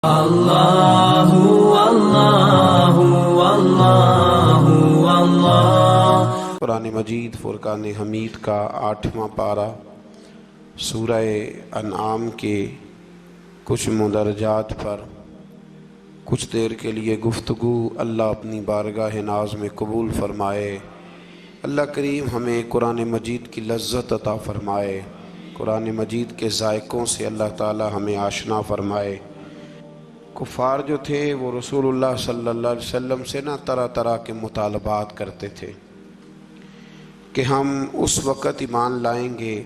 اللہ اللہ اللہ اللہ۔ قرآن مجید فرقان حمید کا 8واں پارہ سورہ انعام کے کچھ مندرجات پر کچھ دیر کے لیے گفتگو اللہ اپنی بارگاہ ناز میں قبول فرمائے۔ اللہ کریم ہمیں قرآن مجید کی لذت عطا فرمائے، قرآن مجید کے ذائقوں سے اللہ تعالی ہمیں آشنا فرمائے۔ کفار جو تھے وہ رسول اللہ صلی اللہ علیہ وسلم سے طرح طرح کے مطالبات کرتے تھے کہ ہم اس وقت ایمان لائیں گے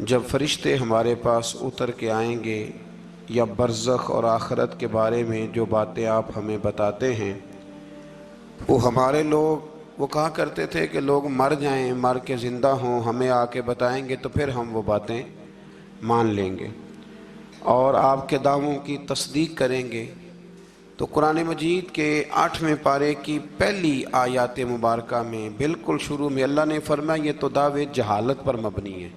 جب فرشتے ہمارے پاس اتر کے آئیں گے، یا برزخ اور آخرت کے بارے میں جو باتیں آپ ہمیں بتاتے ہیں وہ ہمارے لوگ وہ کہا کرتے تھے کہ لوگ مر جائیں، مر کے زندہ ہوں، ہمیں آ کے بتائیں گے تو پھر ہم وہ باتیں مان لیں گے اور آپ کے دعووں کی تصدیق کریں گے۔ تو قرآن مجید کے 8ویں پارے کی پہلی آیات مبارکہ میں بالکل شروع میں اللہ نے فرمایا یہ تو دعوے جہالت پر مبنی ہے۔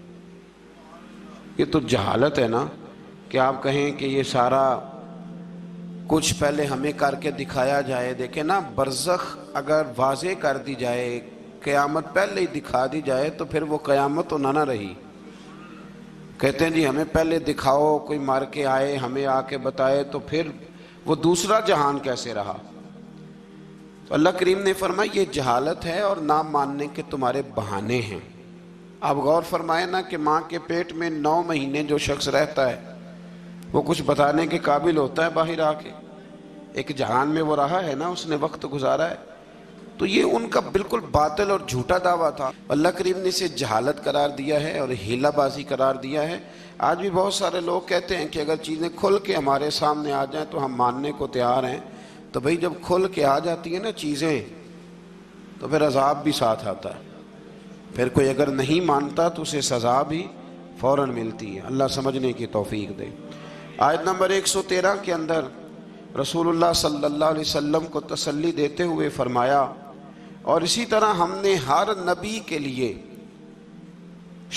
یہ تو جہالت ہے نا کہ آپ کہیں کہ یہ سارا کچھ پہلے ہمیں کر کے دکھایا جائے۔ دیکھیں نا، برزخ اگر واضح کر دی جائے، قیامت پہلے ہی دکھا دی جائے تو پھر وہ قیامت تو نہ رہی۔ کہتے ہیں جی ہمیں پہلے دکھاؤ، کوئی مار کے آئے ہمیں آ کے بتائے تو پھر وہ دوسرا جہان کیسے رہا۔ تو اللہ کریم نے فرمایا یہ جہالت ہے اور نہ ماننے کے تمہارے بہانے ہیں۔ آپ غور فرمائیں نا کہ ماں کے پیٹ میں 9 مہینے جو شخص رہتا ہے وہ کچھ بتانے کے قابل ہوتا ہے باہر آ کے؟ ایک جہان میں وہ رہا ہے نا، اس نے وقت گزارا ہے۔ تو یہ ان کا بالکل باطل اور جھوٹا دعویٰ تھا۔ اللہ کریم نے اسے جہالت قرار دیا ہے اور ہیلہ بازی قرار دیا ہے۔ آج بھی بہت سارے لوگ کہتے ہیں کہ اگر چیزیں کھل کے ہمارے سامنے آ جائیں تو ہم ماننے کو تیار ہیں۔ تو بھئی جب کھل کے آ جاتی ہیں نا چیزیں تو پھر عذاب بھی ساتھ آتا ہے، پھر کوئی اگر نہیں مانتا تو اسے سزا بھی فوراً ملتی ہے۔ اللہ سمجھنے کی توفیق دے۔ آیت نمبر 113 کے اندر رسول اللہ صلی اللہ علیہ وسلم کو تسلی دیتے ہوئے فرمایا، اور اسی طرح ہم نے ہر نبی کے لیے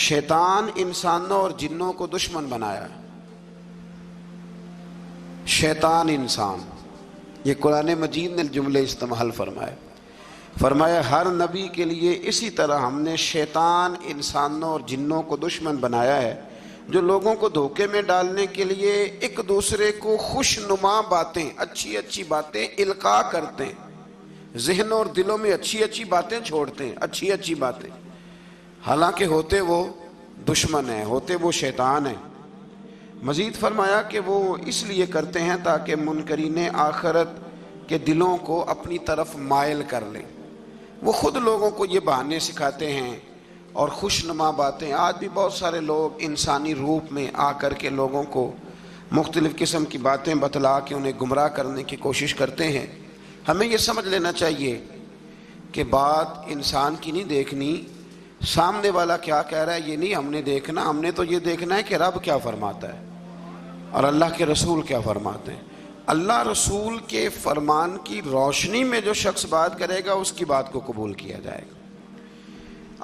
شیطان انسانوں اور جنوں کو دشمن بنایا ہے۔ شیطان انسان، یہ قرآن مجید نے جملے استعمال فرمایا ہر نبی کے لیے اسی طرح ہم نے شیطان انسانوں اور جنوں کو دشمن بنایا ہے، جو لوگوں کو دھوکے میں ڈالنے کے لیے ایک دوسرے کو خوشنما باتیں، اچھی اچھی باتیں القاء کرتے ہیں، ذہنوں اور دلوں میں اچھی اچھی باتیں چھوڑتے ہیں، اچھی اچھی باتیں، حالانکہ ہوتے وہ دشمن ہیں، ہوتے وہ شیطان ہیں۔ مزید فرمایا کہ وہ اس لیے کرتے ہیں تاکہ منکرین آخرت کے دلوں کو اپنی طرف مائل کر لیں۔ وہ خود لوگوں کو یہ بہانے سکھاتے ہیں اور خوشنما باتیں۔ آج بھی بہت سارے لوگ انسانی روپ میں آ کر کے لوگوں کو مختلف قسم کی باتیں بتلا کے انہیں گمراہ کرنے کی کوشش کرتے ہیں۔ ہمیں یہ سمجھ لینا چاہیے کہ بات انسان کی نہیں دیکھنی، سامنے والا کیا کہہ رہا ہے یہ نہیں ہم نے دیکھنا، ہم نے تو یہ دیکھنا ہے کہ رب کیا فرماتا ہے اور اللہ کے رسول کیا فرماتے ہیں۔ اللہ رسول کے فرمان کی روشنی میں جو شخص بات کرے گا اس کی بات کو قبول کیا جائے گا۔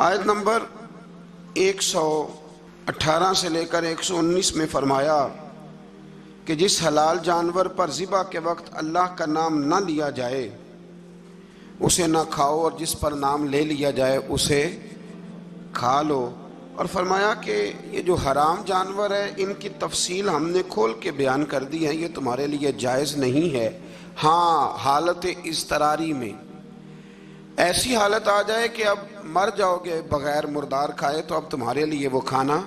آیت نمبر 118 سے لے کر 119 میں فرمایا کہ جس حلال جانور پر ذبح کے وقت اللہ کا نام نہ لیا جائے اسے نہ کھاؤ، اور جس پر نام لے لیا جائے اسے کھا لو۔ اور فرمایا کہ یہ جو حرام جانور ہے ان کی تفصیل ہم نے کھول کے بیان کر دی ہے، یہ تمہارے لیے جائز نہیں ہے۔ ہاں، حالت اضطراری میں ایسی حالت آ جائے کہ اب مر جاؤ گے بغیر مردار کھائے تو اب تمہارے لیے وہ کھانا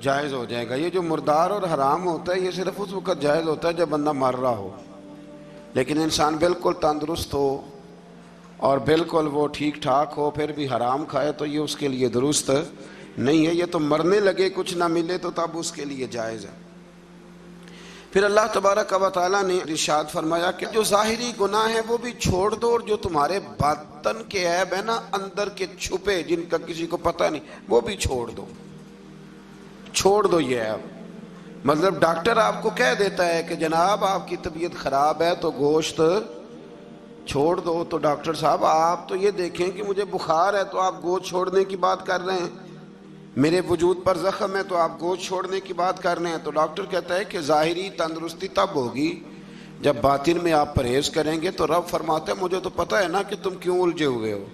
جائز ہو جائے گا۔ یہ جو مردار اور حرام ہوتا ہے یہ صرف اس وقت جائز ہوتا ہے جب بندہ مر رہا ہو، لیکن انسان بالکل تندرست ہو اور بالکل وہ ٹھیک ٹھاک ہو پھر بھی حرام کھائے تو یہ اس کے لیے درست نہیں ہے۔ یہ تو مرنے لگے کچھ نہ ملے تو تب اس کے لیے جائز ہے۔ پھر اللہ تبارک و تعالیٰ نے ارشاد فرمایا کہ جو ظاہری گناہ ہیں وہ بھی چھوڑ دو، اور جو تمہارے باطن کے عیب ہیں نا، اندر کے چھپے جن کا کسی کو پتہ نہیں، وہ بھی چھوڑ دو۔ چھوڑ دو یہ عیب۔ مطلب ڈاکٹر آپ کو کہہ دیتا ہے کہ جناب آپ کی طبیعت خراب ہے تو گوشت چھوڑ دو، تو ڈاکٹر صاحب آپ تو یہ دیکھیں کہ مجھے بخار ہے تو آپ گوشت چھوڑنے کی بات کر رہے ہیں، میرے وجود پر زخم ہے تو آپ گوشت چھوڑنے کی بات کر رہے ہیں، تو ڈاکٹر کہتا ہے کہ ظاہری تندرستی تب ہوگی جب باطن میں آپ پرہیز کریں گے۔ تو رب فرماتا ہے مجھے تو پتہ ہے نا کہ تم کیوں الجھے ہوئے ہو،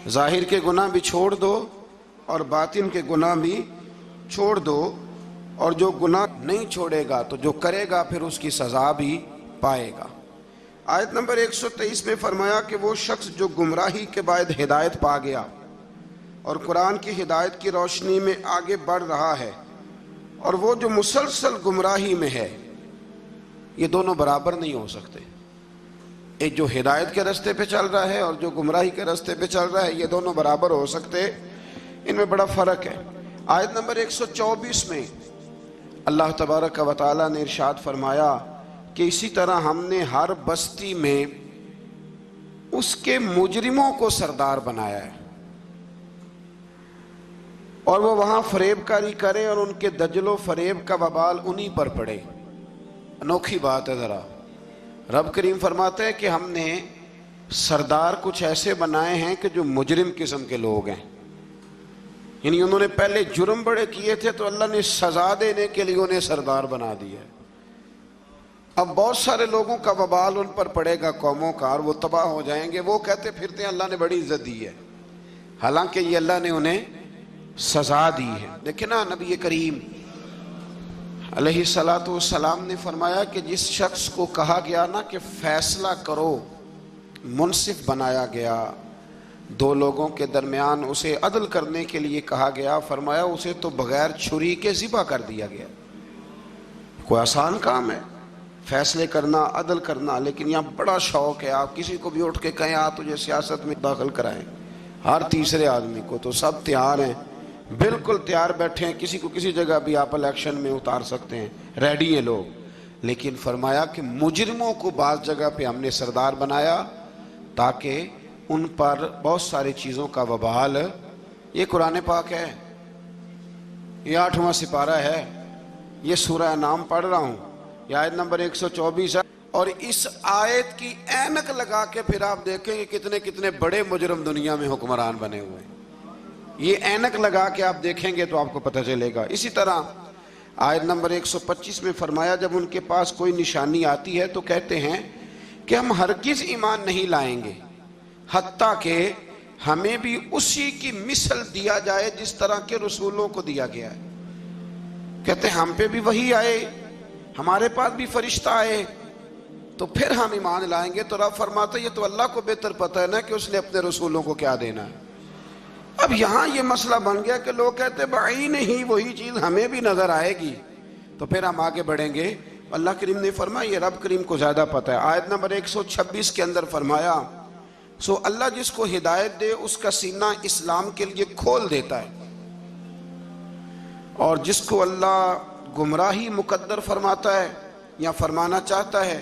ظاہر کے گناہ بھی چھوڑ دو اور باطن کے گناہ بھی چھوڑ دو، اور جو گناہ نہیں چھوڑے گا تو جو کرے گا پھر اس کی سزا بھی پائے گا۔ آیت نمبر 123 میں فرمایا کہ وہ شخص جو گمراہی کے بعد ہدایت پا گیا اور قرآن کی ہدایت کی روشنی میں آگے بڑھ رہا ہے، اور وہ جو مسلسل گمراہی میں ہے، یہ دونوں برابر نہیں ہو سکتے۔ ایک جو ہدایت کے راستے پہ چل رہا ہے اور جو گمراہی کے راستے پہ چل رہا ہے، یہ دونوں برابر ہو سکتے، ان میں بڑا فرق ہے۔ آیت نمبر 124 میں اللہ تبارک و تعالیٰ نے ارشاد فرمایا کہ اسی طرح ہم نے ہر بستی میں اس کے مجرموں کو سردار بنایا ہے، اور وہ وہاں فریب کاری کرے اور ان کے دجل و فریب کا وبال انہی پر پڑے۔ انوکھی بات ہے ذرا، رب کریم فرماتے ہیں کہ ہم نے سردار کچھ ایسے بنائے ہیں کہ جو مجرم قسم کے لوگ ہیں، یعنی انہوں نے پہلے جرم بڑے کیے تھے تو اللہ نے سزا دینے کے لیے انہیں سردار بنا دیا ہے۔ اب بہت سارے لوگوں کا وبال ان پر پڑے گا، قوموں کا، اور وہ تباہ ہو جائیں گے۔ وہ کہتے پھرتے ہیں اللہ نے بڑی عزت دی ہے، حالانکہ یہ اللہ نے انہیں سزا دی ہے۔ لیکن نا نبی کریم علیہ السلام نے فرمایا کہ جس شخص کو کہا گیا نا کہ فیصلہ کرو، منصف بنایا گیا، دو لوگوں کے درمیان اسے عدل کرنے کے لیے کہا گیا، فرمایا اسے تو بغیر چھری کے ذبح کر دیا گیا۔ کوئی آسان کام ہے فیصلے کرنا، عدل کرنا، لیکن یہاں بڑا شوق ہے، آپ کسی کو بھی اٹھ کے کہیں آپ تجھے سیاست میں داخل کرائیں، ہر تیسرے آدمی کو، تو سب تیار ہیں، بالکل تیار بیٹھے ہیں، کسی کو کسی جگہ بھی آپ الیکشن میں اتار سکتے ہیں، ریڈی ہیں لوگ۔ لیکن فرمایا کہ مجرموں کو بعض جگہ پہ ہم نے سردار بنایا تاکہ ان پر بہت ساری چیزوں کا وبال۔ یہ قرآن پاک ہے، یہ 8واں سپارہ ہے، یہ سورہ انعام پڑھ رہا ہوں، یہ آیت نمبر 124 ہے، اور اس آیت کی اینک لگا کے پھر آپ دیکھیں کہ کتنے کتنے بڑے مجرم دنیا میں حکمران بنے ہوئے ہیں۔ یہ اینک لگا کے آپ دیکھیں گے تو آپ کو پتہ چلے گا۔ اسی طرح آیت نمبر 125 میں فرمایا جب ان کے پاس کوئی نشانی آتی ہے تو کہتے ہیں کہ ہم ہرگز ایمان نہیں لائیں گے حتیٰ کہ ہمیں بھی اسی کی مثل دیا جائے جس طرح کے رسولوں کو دیا گیا ہے۔ کہتے ہیں ہم پہ بھی وحی آئے، ہمارے پاس بھی فرشتہ آئے تو پھر ہم ایمان لائیں گے۔ تو رب فرماتا ہے یہ تو اللہ کو بہتر پتہ ہے نا کہ اس نے اپنے رسولوں کو کیا دینا ہے۔ اب یہاں یہ مسئلہ بن گیا کہ لوگ کہتے ہیں بعین ہی وہی چیز ہمیں بھی نظر آئے گی تو پھر ہم آگے بڑھیں گے۔ اللہ کریم نے فرمایا یہ رب کریم کو زیادہ پتہ ہے۔ آیت نمبر 126 کے اندر فرمایا سو اللہ جس کو ہدایت دے اس کا سینہ اسلام کے لیے کھول دیتا ہے، اور جس کو اللہ گمراہی مقدر فرماتا ہے یا فرمانا چاہتا ہے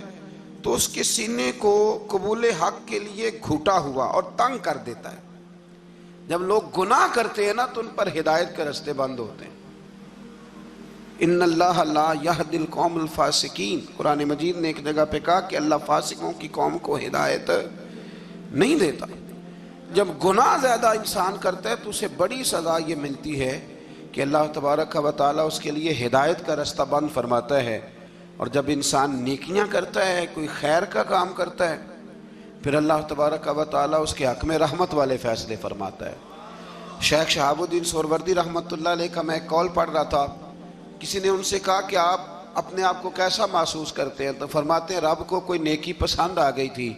تو اس کے سینے کو قبول حق کے لیے گھٹا ہوا اور تنگ کر دیتا ہے۔ جب لوگ گناہ کرتے ہیں نا تو ان پر ہدایت کے راستے بند ہوتے ہیں۔ ان اللہ لا یہدی القوم الفاسقین، قرآن مجید نے ایک جگہ پہ کہا کہ اللہ فاسقوں کی قوم کو ہدایت نہیں دیتا۔ جب گناہ زیادہ انسان کرتا ہے تو اسے بڑی سزا یہ ملتی ہے کہ اللہ تبارک و تعالیٰ اس کے لیے ہدایت کا راستہ بند فرماتا ہے، اور جب انسان نیکیاں کرتا ہے، کوئی خیر کا کام کرتا ہے، پھر اللہ تبارک و تعالیٰ اس کے حق میں رحمت والے فیصلے فرماتا ہے۔ شیخ شہاب الدین سہروردی رحمۃ اللہ علیہ کا میں ایک کال پڑھ رہا تھا، کسی نے ان سے کہا کہ آپ اپنے آپ کو کیسا محسوس کرتے ہیں؟ تو فرماتے ہیں رب کو کوئی نیکی پسند آ گئی تھی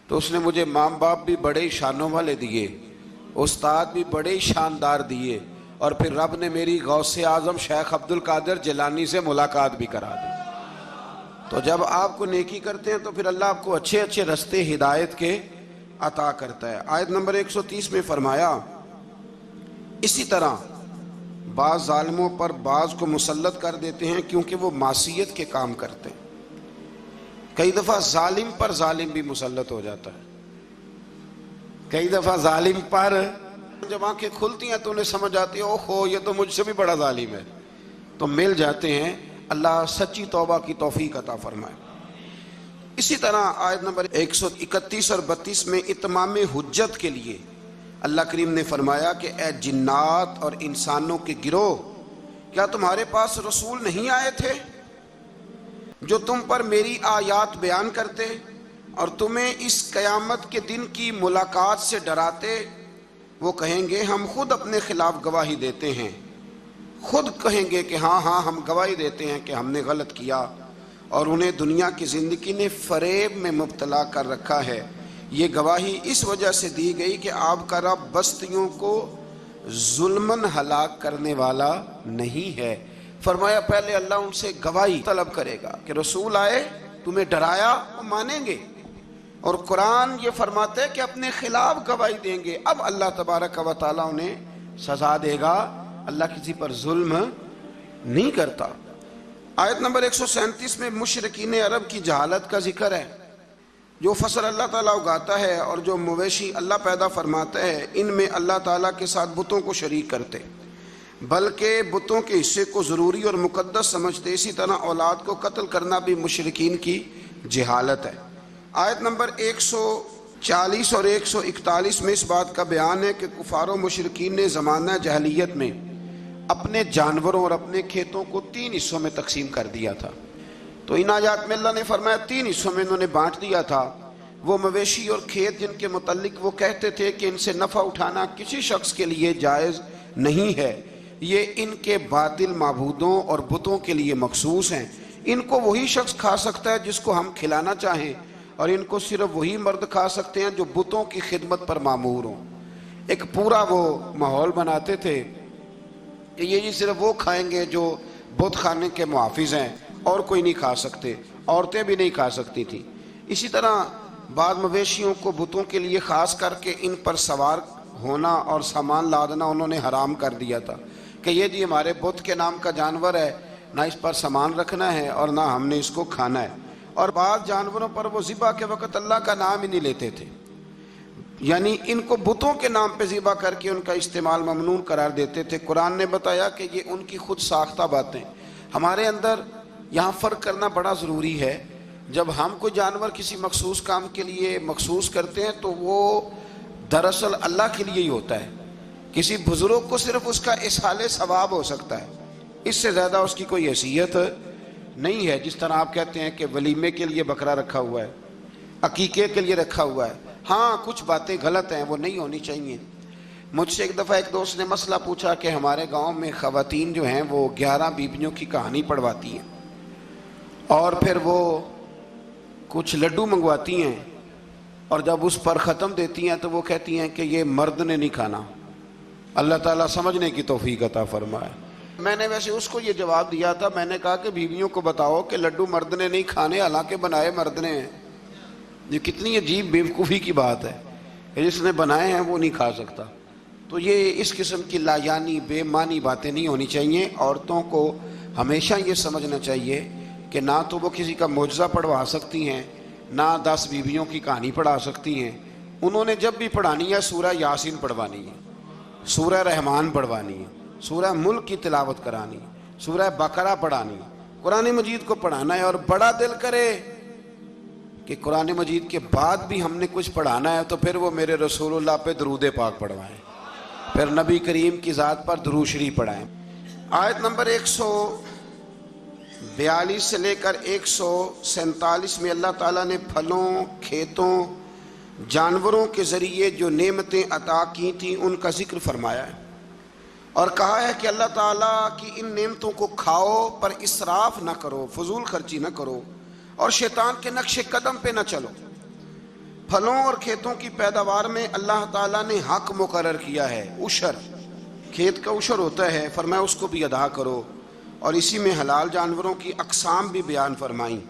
تو اس نے مجھے ماں باپ بھی بڑے شانوں والے دیے، استاد بھی بڑے شاندار دیے، اور پھر رب نے میری غوث اعظم شیخ عبد القادر جیلانی سے ملاقات بھی کرا دی۔ تو جب آپ کو نیکی کرتے ہیں تو پھر اللہ آپ کو اچھے اچھے رستے ہدایت کے عطا کرتا ہے۔ آیت نمبر 130 میں فرمایا اسی طرح بعض ظالموں پر بعض کو مسلط کر دیتے ہیں کیونکہ وہ معصیت کے کام کرتے ہیں۔ کئی دفعہ ظالم پر ظالم بھی مسلط ہو جاتا ہے، کئی دفعہ ظالم پر جب آنکھیں کھلتی ہیں تو انہیں سمجھ آتی ہے اوہو یہ تو مجھ سے بھی بڑا ظالم ہے، تو مل جاتے ہیں۔ اللہ سچی توبہ کی توفیق عطا فرمائے۔ اسی طرح آیت نمبر 131 اور 32 میں اتمام حجت کے لیے اللہ کریم نے فرمایا کہ اے جنات اور انسانوں کے گروہ، کیا تمہارے پاس رسول نہیں آئے تھے جو تم پر میری آیات بیان کرتے اور تمہیں اس قیامت کے دن کی ملاقات سے ڈراتے؟ وہ کہیں گے ہم خود اپنے خلاف گواہی دیتے ہیں، خود کہیں گے کہ ہاں ہم گواہی دیتے ہیں کہ ہم نے غلط کیا، اور انہیں دنیا کی زندگی نے فریب میں مبتلا کر رکھا ہے۔ یہ گواہی اس وجہ سے دی گئی کہ آپ کا رب بستیوں کو ظلماً ہلاک کرنے والا نہیں ہے۔ فرمایا پہلے اللہ ان سے گواہی طلب کرے گا کہ رسول آئے، تمہیں ڈرایا، وہ مانیں گے، اور قرآن یہ فرماتا ہے کہ اپنے خلاف گواہی دیں گے۔ اب اللہ تبارک و تعالیٰ انہیں سزا دے گا۔ اللہ کسی پر ظلم نہیں کرتا۔ آیت نمبر 137 میں مشرکین عرب کی جہالت کا ذکر ہے۔ جو فصل اللہ تعالیٰ اگاتا ہے اور جو مویشی اللہ پیدا فرماتا ہے، ان میں اللہ تعالیٰ کے ساتھ بتوں کو شریک کرتے، بلکہ بتوں کے حصے کو ضروری اور مقدس سمجھتے۔ اسی طرح اولاد کو قتل کرنا بھی مشرکین کی جہالت ہے۔ آیت نمبر 140 اور 141 میں اس بات کا بیان ہے کہ کفار و مشرکین نے زمانہ جاہلیت میں اپنے جانوروں اور اپنے کھیتوں کو 3 حصوں میں تقسیم کر دیا تھا۔ تو ان آیات میں اللہ نے فرمایا 3 حصوں میں انہوں نے بانٹ دیا تھا۔ وہ مویشی اور کھیت جن کے متعلق وہ کہتے تھے کہ ان سے نفع اٹھانا کسی شخص کے لیے جائز نہیں ہے، یہ ان کے باطل معبودوں اور بتوں کے لیے مخصوص ہیں، ان کو وہی شخص کھا سکتا ہے جس کو ہم کھلانا چاہیں، اور ان کو صرف وہی مرد کھا سکتے ہیں جو بتوں کی خدمت پر مامور ہوں۔ ایک پورا وہ ماحول بناتے تھے کہ یہ صرف وہ کھائیں گے جو بت خانے کے محافظ ہیں، اور کوئی نہیں کھا سکتے، عورتیں بھی نہیں کھا سکتی تھیں۔ اسی طرح بعض مویشیوں کو بتوں کے لیے خاص کر کے ان پر سوار ہونا اور سامان لادنا انہوں نے حرام کر دیا تھا کہ یہ جی ہمارے بت کے نام کا جانور ہے، نہ اس پر سامان رکھنا ہے اور نہ ہم نے اس کو کھانا ہے۔ اور بعض جانوروں پر وہ ذبح کے وقت اللہ کا نام ہی نہیں لیتے تھے، یعنی ان کو بتوں کے نام پہ ذبح کر کے ان کا استعمال ممنوع قرار دیتے تھے۔ قرآن نے بتایا کہ یہ ان کی خود ساختہ باتیں۔ ہمارے اندر یہاں فرق کرنا بڑا ضروری ہے۔ جب ہم کوئی جانور کسی مخصوص کام کے لیے مخصوص کرتے ہیں تو وہ دراصل اللہ کے لیے ہی ہوتا ہے۔ کسی بزرگ کو صرف اس کا اصحال ثواب ہو سکتا ہے، اس سے زیادہ اس کی کوئی حیثیت نہیں ہے۔ جس طرح آپ کہتے ہیں کہ ولیمے کے لیے بکرا رکھا ہوا ہے، عقیقے کے لیے رکھا ہوا ہے، ہاں کچھ باتیں غلط ہیں، وہ نہیں ہونی چاہیے۔ مجھ سے ایک دفعہ ایک دوست نے مسئلہ پوچھا کہ ہمارے گاؤں میں خواتین جو ہیں وہ 11 بیبیوں کی کہانی پڑھواتی ہیں اور پھر وہ کچھ لڈو منگواتی ہیں، اور جب اس پر ختم دیتی ہیں تو وہ کہتی ہیں کہ یہ مرد نے نہیں کھانا۔ اللہ تعالیٰ سمجھنے کی توفیق عطا فرمائے۔ میں نے ویسے اس کو یہ جواب دیا تھا، میں نے کہا کہ بیویوں کو بتاؤ کہ لڈو مرد نے نہیں کھانے، حالانکہ بنائے مرد نے ہیں۔ یہ کتنی عجیب بیوقوفی کی بات ہے کہ جس نے بنائے ہیں وہ نہیں کھا سکتا۔ تو یہ اس قسم کی لایانی بے معنی باتیں نہیں ہونی چاہیے۔ عورتوں کو ہمیشہ یہ سمجھنا چاہیے کہ نہ تو وہ کسی کا معجزہ پڑھوا سکتی ہیں، نہ 10 بیویوں کی کہانی پڑھا سکتی ہیں۔ انہوں نے جب بھی پڑھانی ہے سورہ یاسین پڑھوانی ہے، سورہ رحمان پڑھوانی ہے، سورہ ملک کی تلاوت کرانی ہے، سورہ بقرہ پڑھانی ہے، قرآن مجید کو پڑھانا ہے۔ اور بڑا دل کرے کہ قرآن مجید کے بعد بھی ہم نے کچھ پڑھانا ہے تو پھر وہ میرے رسول اللہ پہ درود پاک پڑھوائیں، پھر نبی کریم کی ذات پر درود شریف پڑھائیں۔ آیت نمبر 142 سے لے کر 147 میں اللہ تعالیٰ نے پھلوں، کھیتوں، جانوروں کے ذریعے جو نعمتیں عطا کی تھیں ان کا ذکر فرمایا ہے، اور کہا ہے کہ اللہ تعالیٰ کی ان نعمتوں کو کھاؤ پر اسراف نہ کرو، فضول خرچی نہ کرو، اور شیطان کے نقش قدم پہ نہ چلو۔ پھلوں اور کھیتوں کی پیداوار میں اللہ تعالیٰ نے حق مقرر کیا ہے، عشر، کھیت کا عشر ہوتا ہے، فرمایا اس کو بھی ادا کرو، اور اسی میں حلال جانوروں کی اقسام بھی بیان فرمائیں،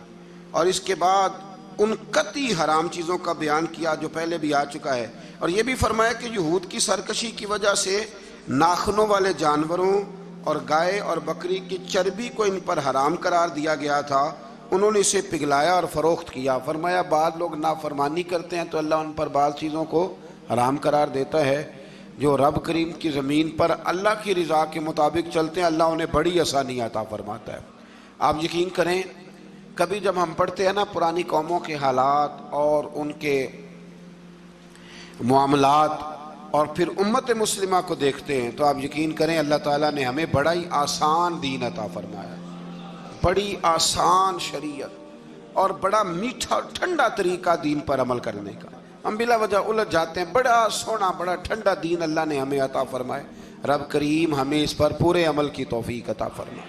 اور اس کے بعد ان قطعی حرام چیزوں کا بیان کیا جو پہلے بھی آ چکا ہے، اور یہ بھی فرمایا کہ یہود کی سرکشی کی وجہ سے ناخنوں والے جانوروں اور گائے اور بکری کی چربی کو ان پر حرام قرار دیا گیا تھا، انہوں نے اسے پگھلایا اور فروخت کیا۔ فرمایا بعض لوگ نافرمانی کرتے ہیں تو اللہ ان پر بعض چیزوں کو حرام قرار دیتا ہے۔ جو رب کریم کی زمین پر اللہ کی رضا کے مطابق چلتے ہیں اللہ انہیں بڑی آسانی عطا فرماتا ہے۔ آپ یقین کریں کبھی جب ہم پڑھتے ہیں نا پرانی قوموں کے حالات اور ان کے معاملات، اور پھر امت مسلمہ کو دیکھتے ہیں تو آپ یقین کریں اللہ تعالیٰ نے ہمیں بڑا ہی آسان دین عطا فرمایا، بڑی آسان شریعت اور بڑا میٹھا اور ٹھنڈا طریقہ دین پر عمل کرنے کا۔ ہم بلا وجہ الجھ جاتے ہیں، بڑا سونا بڑا ٹھنڈا دین اللہ نے ہمیں عطا فرمائے۔ رب کریم ہمیں اس پر پورے عمل کی توفیق عطا فرمائے۔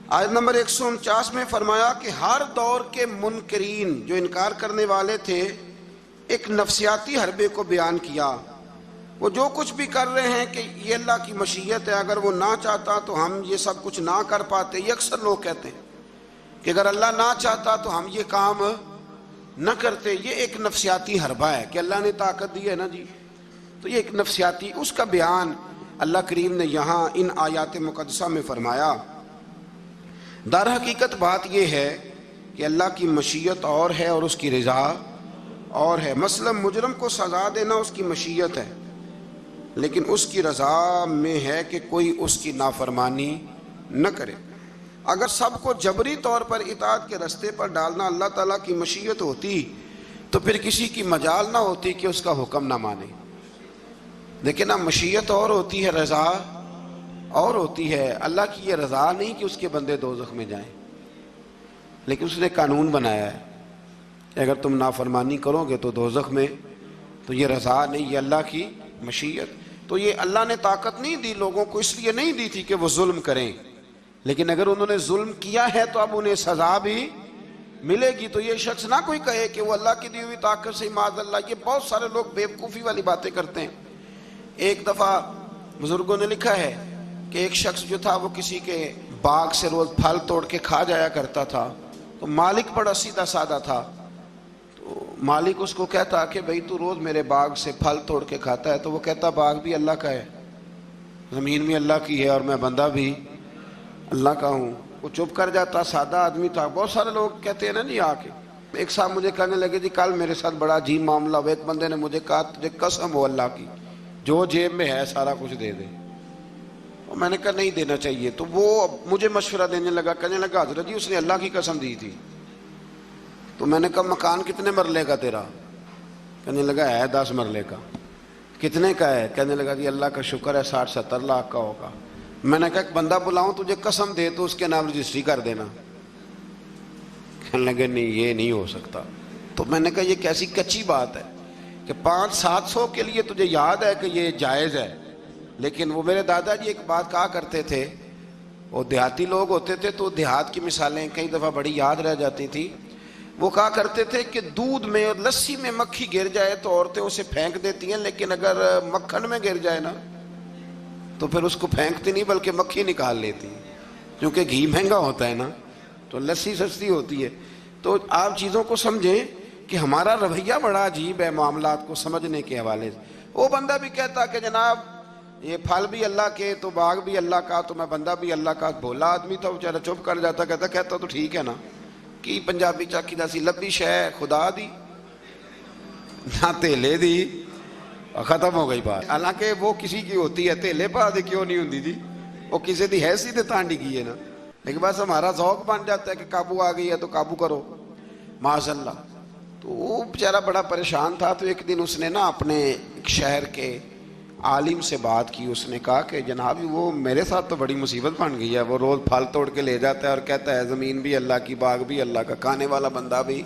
آیت نمبر 149 میں فرمایا کہ ہر دور کے منکرین جو انکار کرنے والے تھے ایک نفسیاتی حربے کو بیان کیا۔ وہ جو کچھ بھی کر رہے ہیں کہ یہ اللہ کی مشیت ہے، اگر وہ نہ چاہتا تو ہم یہ سب کچھ نہ کر پاتے۔ یہ اکثر لوگ کہتے ہیں کہ اگر اللہ نہ چاہتا تو ہم یہ کام نہ کرتے۔ یہ ایک نفسیاتی حربہ ہے کہ اللہ نے طاقت دی ہے نا جی، تو یہ ایک نفسیاتی، اس کا بیان اللہ کریم نے یہاں ان آیات مقدسہ میں فرمایا۔ در حقیقت بات یہ ہے کہ اللہ کی مشیت اور ہے اور اس کی رضا اور ہے۔ مثلا مجرم کو سزا دینا اس کی مشیت ہے، لیکن اس کی رضا میں ہے کہ کوئی اس کی نافرمانی نہ کرے۔ اگر سب کو جبری طور پر اطاعت کے رستے پر ڈالنا اللہ تعالیٰ کی مشیت ہوتی تو پھر کسی کی مجال نہ ہوتی کہ اس کا حکم نہ مانے۔ لیکن اب مشیت اور ہوتی ہے، رضا اور ہوتی ہے۔ اللہ کی یہ رضا نہیں کہ اس کے بندے دوزخ میں جائیں، لیکن اس نے قانون بنایا ہے کہ اگر تم نافرمانی کرو گے تو دوزخ میں، تو یہ رضا نہیں، یہ اللہ کی مشیت۔ تو یہ اللہ نے طاقت نہیں دی لوگوں کو، اس لیے نہیں دی تھی کہ وہ ظلم کریں، لیکن اگر انہوں نے ظلم کیا ہے تو اب انہیں سزا بھی ملے گی۔ تو یہ شخص نہ کوئی کہے کہ وہ اللہ کی دی ہوئی طاقت سے معاذ اللہ، یہ بہت سارے لوگ بیوقوفی والی باتیں کرتے ہیں۔ ایک دفعہ بزرگوں نے لکھا ہے کہ ایک شخص جو تھا وہ کسی کے باغ سے روز پھل توڑ کے کھا جایا کرتا تھا، تو مالک بڑا سیدھا سادہ تھا، تو مالک اس کو کہتا کہ بھئی تو روز میرے باغ سے پھل توڑ کے کھاتا ہے، تو وہ کہتا باغ بھی اللہ کا ہے، زمین بھی اللہ کی ہے، اور میں بندہ بھی اللہ کا ہوں۔ وہ چپ کر جاتا، سادہ آدمی تھا۔ بہت سارے لوگ کہتے ہیں نا جی آ کے، ایک صاحب مجھے کہنے لگے جی کل میرے ساتھ بڑا عجیب معاملہ ہوا، ایک بندے نے مجھے کہا تجھے قسم ہو اللہ کی جو جیب میں ہے سارا کچھ دے دے، اور میں نے کہا نہیں دینا چاہیے۔ تو وہ مجھے مشورہ دینے لگا، کہنے لگا حضرت جی اس نے اللہ کی قسم دی تھی۔ تو میں نے کہا مکان کتنے مرلے کا تیرا؟ کہنے لگا ہے 10 مرلے کا۔ کتنے کا ہے؟ کہنے لگا جی اللہ کا شکر ہے 60-70 لاکھ کا ہوگا۔ میں نے کہا ایک بندہ بلاؤں تجھے قسم دے تو اس کے نام رجسٹری کر دینا۔ کہنے لگے نہیں یہ نہیں ہو سکتا۔ تو میں نے کہا یہ کیسی کچی بات ہے کہ 500-700 کے لیے تجھے یاد ہے کہ یہ جائز ہے، لیکن وہ میرے دادا جی ایک بات کہا کرتے تھے، وہ دیہاتی لوگ ہوتے تھے تو دیہات کی مثالیں کئی دفعہ بڑی یاد رہ جاتی تھی۔ وہ کہا کرتے تھے کہ دودھ میں اور لسی میں مکھی گر جائے تو عورتیں اسے پھینک دیتی ہیں، لیکن اگر مکھن میں گر جائے نا تو پھر اس کو پھینکتی نہیں بلکہ مکھی نکال لیتی، کیونکہ گھی مہنگا ہوتا ہے نا، تو لسی سستی ہوتی ہے۔ تو آپ چیزوں کو سمجھیں کہ ہمارا رویہ بڑا عجیب ہے معاملات کو سمجھنے کے حوالے سے۔ وہ بندہ بھی کہتا کہ جناب یہ پھل بھی اللہ کے تو باغ بھی اللہ کا تو میں بندہ بھی اللہ کا۔ بھولا آدمی تھا بیچارہ، چپ کر جاتا، کہتا تو ٹھیک ہے نا، کہ پنجابی چاکی دا سی لبی شے خدا دی نہ تیلے دی، ختم ہو گئی بات۔ حالانکہ وہ کسی کی ہوتی ہے، تیلے پا دے کیوں نہیں ہوتی جی، وہ کسی دی حیثیت تانڈی کی ہے نا، لیکن بس ہمارا ذوق بن جاتا ہے کہ قابو آ گئی ہے تو قابو کرو معاذ اللہ۔ تو وہ بیچارہ بڑا پریشان تھا، تو ایک دن اس نے نا اپنے ایک شہر کے عالم سے بات کی۔ اس نے کہا کہ جناب وہ میرے ساتھ تو بڑی مصیبت بن گئی ہے، وہ روز پھل توڑ کے لے جاتا ہے اور کہتا ہے زمین بھی اللہ کی، باغ بھی اللہ کا، کھانے والا بندہ بھی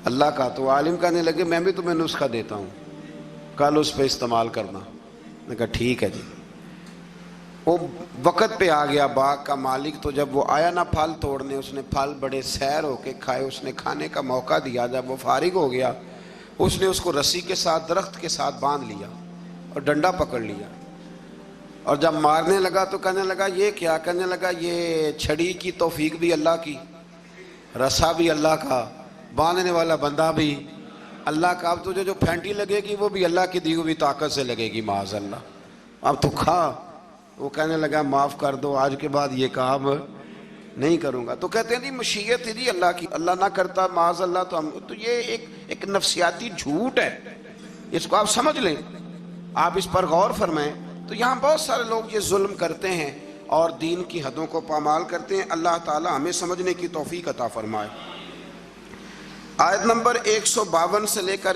اللہ کا۔ تو عالم کہنے لگے میں بھی تمہیں نسخہ دیتا ہوں، کل اس پہ استعمال کرنا۔ میں کہا ٹھیک ہے جی۔ وہ وقت پہ آ گیا باغ کا مالک، تو جب وہ آیا نا پھل توڑنے، اس نے پھل بڑے سیر ہو کے کھائے، اس نے کھانے کا موقع دیا۔ جب وہ فارغ ہو گیا اس نے اس کو رسی کے ساتھ درخت کے ساتھ باندھ لیا اور ڈنڈا پکڑ لیا، اور جب مارنے لگا تو کہنے لگا یہ کیا؟ کہنے لگا یہ چھڑی کی توفیق بھی اللہ کی، رسا بھی اللہ کا، باندھنے والا بندہ بھی اللہ کا، اب تجھے جو پھینٹی لگے گی وہ بھی اللہ کی دی ہوئی طاقت سے لگے گی معاذ اللہ، اب تو کھا۔ وہ کہنے لگا معاف کر دو، آج کے بعد یہ کام نہیں کروں گا۔ تو کہتے ہیں جی مشیت تھی اللہ کی، اللہ نہ کرتا معاذ اللہ تو ہم، تو یہ ایک نفسیاتی جھوٹ ہے، اس کو آپ سمجھ لیں، آپ اس پر غور فرمائیں۔ تو یہاں بہت سارے لوگ یہ ظلم کرتے ہیں اور دین کی حدوں کو پامال کرتے ہیں۔ اللہ تعالی ہمیں سمجھنے کی توفیق عطا فرمائے۔ آیت نمبر 152 سے لے کر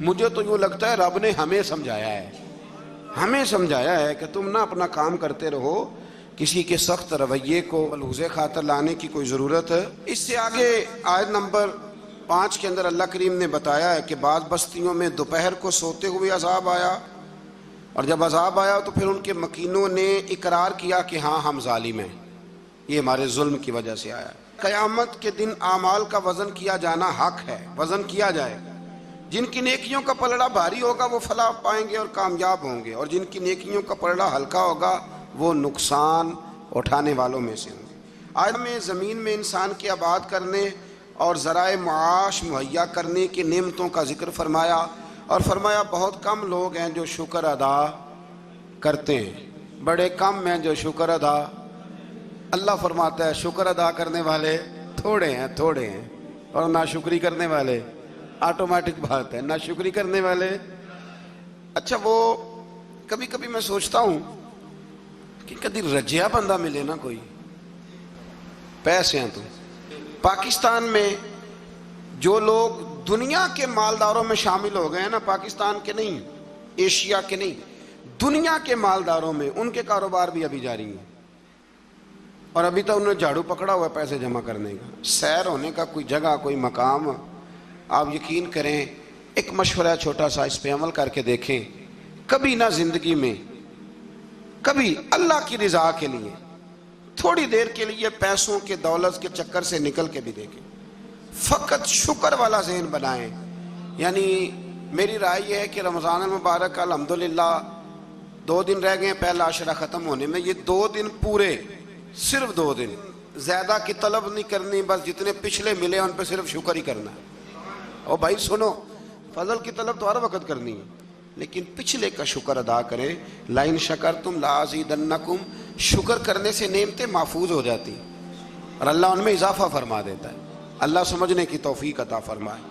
مجھے تو یوں لگتا ہے رب نے ہمیں سمجھایا ہے کہ تم نہ اپنا کام کرتے رہو، کسی کے سخت رویے کو ملحوظ خاطر لانے کی کوئی ضرورت ہے۔ اس سے آگے آیت نمبر 5 کے اندر اللہ کریم نے بتایا ہے کہ بعض بستیوں میں دوپہر کو سوتے ہوئے عذاب آیا، اور جب عذاب آیا تو پھر ان کے مکینوں نے اقرار کیا کہ ہاں ہم ظالم ہیں، یہ ہمارے ظلم کی وجہ سے آیا۔ قیامت کے دن اعمال کا وزن کیا جانا حق ہے، وزن کیا جائے گا۔ جن کی نیکیوں کا پلڑا بھاری ہوگا وہ فلاح پائیں گے اور کامیاب ہوں گے، اور جن کی نیکیوں کا پلڑا ہلکا ہوگا وہ نقصان اٹھانے والوں میں سے ہوں گے۔ آیت میں زمین میں انسان کے آباد کرنے اور ذرائع معاش مہیا کرنے کی نعمتوں کا ذکر فرمایا، اور فرمایا بہت کم لوگ ہیں جو شکر ادا کرتے ہیں، بڑے کم ہیں جو شکر ادا۔ اللہ فرماتا ہے شکر ادا کرنے والے تھوڑے ہیں، اور ناشکری کرنے والے، آٹومیٹک بات ہے، ناشکری کرنے والے۔ اچھا وہ کبھی کبھی میں سوچتا ہوں کہ کدی رجیا بندہ ملے نا کوئی، پیسے ہیں تو پاکستان میں جو لوگ دنیا کے مالداروں میں شامل ہو گئے ہیں نا، پاکستان کے نہیں، ایشیا کے نہیں، دنیا کے مالداروں میں، ان کے کاروبار بھی ابھی جاری ہیں، اور ابھی تک انہوں نے جھاڑو پکڑا ہوا ہے پیسے جمع کرنے کا۔ سیر ہونے کا کوئی جگہ، کوئی مقام، آپ یقین کریں، ایک مشورہ چھوٹا سا، اس پہ عمل کر کے دیکھیں، کبھی نہ زندگی میں، کبھی اللہ کی رضا کے لیے تھوڑی دیر کے لیے پیسوں کے دولت کے چکر سے نکل کے بھی دیکھیں، فقط شکر والا ذہن بنائیں۔ یعنی میری رائے یہ ہے کہ رمضان المبارک الحمدللہ 2 دن رہ گئے ہیں پہلا عشرہ ختم ہونے میں، یہ 2 دن پورے، صرف 2 دن، زیادہ کی طلب نہیں کرنی، بس جتنے پچھلے ملے ان پہ صرف شکر ہی کرنا ہے۔ اور بھائی سنو، فضل کی طلب تو ہر وقت کرنی ہے، لیکن پچھلے کا شکر ادا کریں۔ لَإِن شَكَرْتُمْ لَأَزِيدَنَّكُمْ، شکر کرنے سے نعمتیں محفوظ ہو جاتی اور اللہ ان میں اضافہ فرما دیتا ہے۔ اللہ سمجھنے کی توفیق عطا فرمائے۔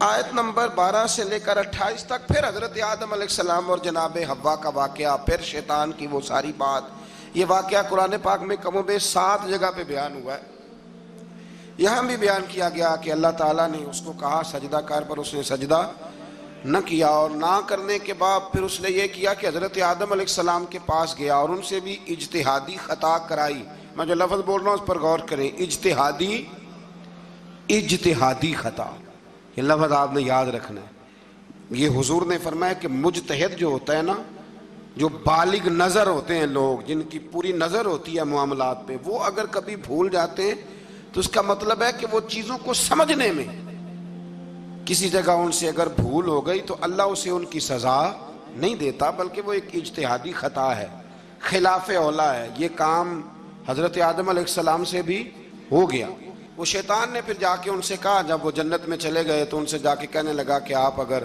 آیت نمبر 12 سے لے کر 28 تک پھر حضرت آدم علیہ السلام اور جناب حوا کا واقعہ، پھر شیطان کی وہ ساری بات۔ یہ واقعہ قرآن پاک میں کم و بیش 7 جگہ پہ بیان ہوا ہے۔ یہاں بھی بیان کیا گیا کہ اللہ تعالیٰ نے اس کو کہا سجدہ کر، پر اس نے سجدہ نہ کیا، اور نہ کرنے کے بعد پھر اس نے یہ کیا کہ حضرت آدم علیہ السلام کے پاس گیا اور ان سے بھی اجتہادی خطا کرائی۔ میں جو لفظ بول رہا ہوں اس پر غور کریں، اجتہادی خطا، یہ لفظ آپ نے یاد رکھنا ہے۔ یہ حضور نے فرمایا کہ مجتہد جو ہوتا ہے نا، جو بالغ نظر ہوتے ہیں لوگ، جن کی پوری نظر ہوتی ہے معاملات پہ، وہ اگر کبھی بھول جاتے ہیں تو اس کا مطلب ہے کہ وہ چیزوں کو سمجھنے میں کسی جگہ ان سے اگر بھول ہو گئی تو اللہ اسے ان کی سزا نہیں دیتا، بلکہ وہ ایک اجتہادی خطا ہے، خلاف اولا ہے۔ یہ کام حضرت آدم علیہ السلام سے بھی ہو گیا۔ وہ شیطان نے پھر جا کے ان سے کہا، جب وہ جنت میں چلے گئے تو ان سے جا کے کہنے لگا کہ آپ اگر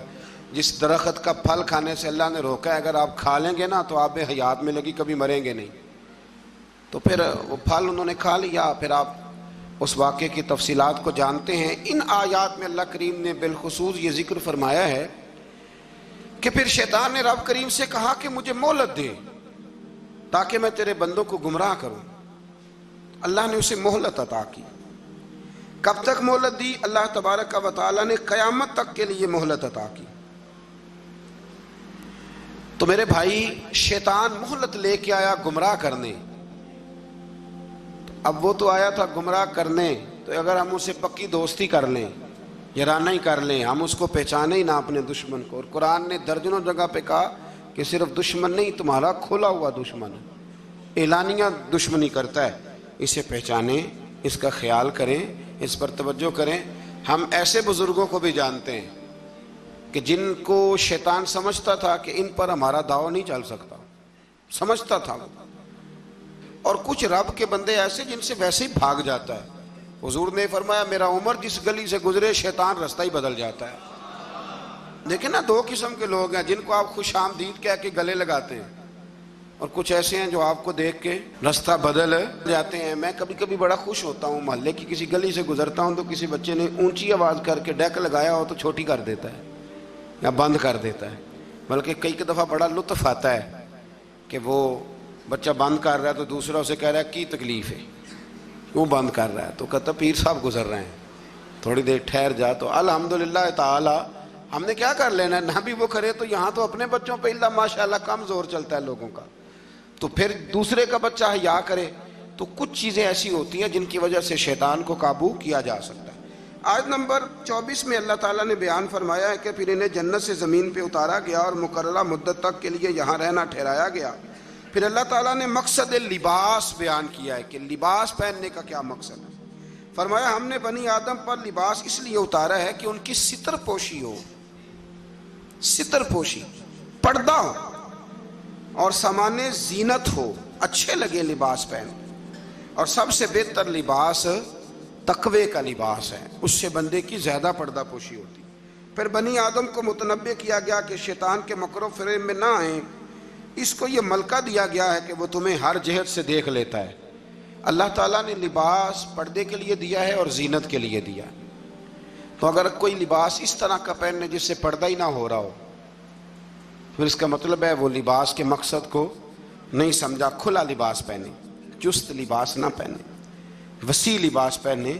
جس درخت کا پھل کھانے سے اللہ نے روکا ہے، اگر آپ کھا لیں گے نا تو آپ حیات میں لگی، کبھی مریں گے نہیں۔ تو پھر وہ پھل انہوں نے کھا لیا۔ پھر آپ اس واقعے کی تفصیلات کو جانتے ہیں۔ ان آیات میں اللہ کریم نے بالخصوص یہ ذکر فرمایا ہے کہ پھر شیطان نے رب کریم سے کہا کہ مجھے مہلت دے تاکہ میں تیرے بندوں کو گمراہ کروں۔ اللہ نے اسے مہلت عطا کی۔ کب تک مہلت دی؟ اللہ تبارک و تعالی نے قیامت تک کے لیے مہلت عطا کی۔ تو میرے بھائی، شیطان مہلت لے کے آیا گمراہ کرنے، اب وہ تو آیا تھا گمراہ کرنے، تو اگر ہم اسے پکی دوستی کر لیں، یارانہ ہی کر لیں، ہم اس کو پہچانے ہی نہ اپنے دشمن کو، اور قرآن نے درجنوں جگہ پہ کہا کہ صرف دشمن نہیں، تمہارا کھلا ہوا دشمن ہے، اعلانیہ دشمنی کرتا ہے، اسے پہچانیں، اس کا خیال کریں، اس پر توجہ کریں۔ ہم ایسے بزرگوں کو بھی جانتے ہیں کہ جن کو شیطان سمجھتا تھا کہ ان پر ہمارا داؤ نہیں چل سکتا، سمجھتا تھا وہ، اور کچھ رب کے بندے ایسے جن سے ویسے ہی بھاگ جاتا ہے۔ حضور نے فرمایا میرا عمر جس گلی سے گزرے شیطان رستہ ہی بدل جاتا ہے۔ دیکھیں نا، 2 قسم کے لوگ ہیں، جن کو آپ خوش آمدید کہہ کے گلے لگاتے ہیں، اور کچھ ایسے ہیں جو آپ کو دیکھ کے رستہ بدل جاتے ہیں۔ میں کبھی کبھی بڑا خوش ہوتا ہوں، محلے کی کسی گلی سے گزرتا ہوں تو کسی بچے نے اونچی آواز کر کے ڈیک لگایا ہو تو چھوٹی کر دیتا ہے یا بند کر دیتا ہے، بلکہ کئی دفعہ بڑا لطف آتا ہے کہ وہ بچہ بند کر رہا ہے تو دوسرا اسے کہہ رہا ہے کی تکلیف ہے، کیوں بند کر رہا ہے؟ تو کہتا پیر صاحب گزر رہے ہیں، تھوڑی دیر ٹھہر جا۔ تو الحمدللہ تعالی ہم نے کیا کر لینا ہے؟ نہ بھی وہ کرے تو یہاں تو اپنے بچوں پہ اللہ ماشاءاللہ کم زور چلتا ہے لوگوں کا، تو پھر دوسرے کا بچہ حیا کرے۔ تو کچھ چیزیں ایسی ہوتی ہیں جن کی وجہ سے شیطان کو قابو کیا جا سکتا ہے۔ آیت نمبر 24 میں اللہ تعالیٰ نے بیان فرمایا ہے کہ پھر انہیں جنت سے زمین پہ اتارا گیا اور مقررہ مدت تک کے لیے یہاں رہنا ٹھہرایا گیا۔ پھر اللہ تعالیٰ نے مقصد لباس بیان کیا ہے کہ لباس پہننے کا کیا مقصد ہے۔ فرمایا ہم نے بنی آدم پر لباس اس لیے اتارا ہے کہ ان کی ستر پوشی ہو، ستر پوشی، پردہ ہو اور سامان زینت ہو، اچھے لگے لباس پہن۔ اور سب سے بہتر لباس تقوی کا لباس ہے، اس سے بندے کی زیادہ پردہ پوشی ہوتی۔ پھر بنی آدم کو متنبہ کیا گیا کہ شیطان کے مکر و فریب میں نہ آئیں، اس کو یہ ملکہ دیا گیا ہے کہ وہ تمہیں ہر جہت سے دیکھ لیتا ہے۔ اللہ تعالیٰ نے لباس پردے کے لیے دیا ہے اور زینت کے لیے دیا ہے۔ تو اگر کوئی لباس اس طرح کا پہننے جس سے پردہ ہی نہ ہو رہا ہو، پھر اس کا مطلب ہے وہ لباس کے مقصد کو نہیں سمجھا۔ کھلا لباس پہنے، چست لباس نہ پہنے، وسیع لباس پہنے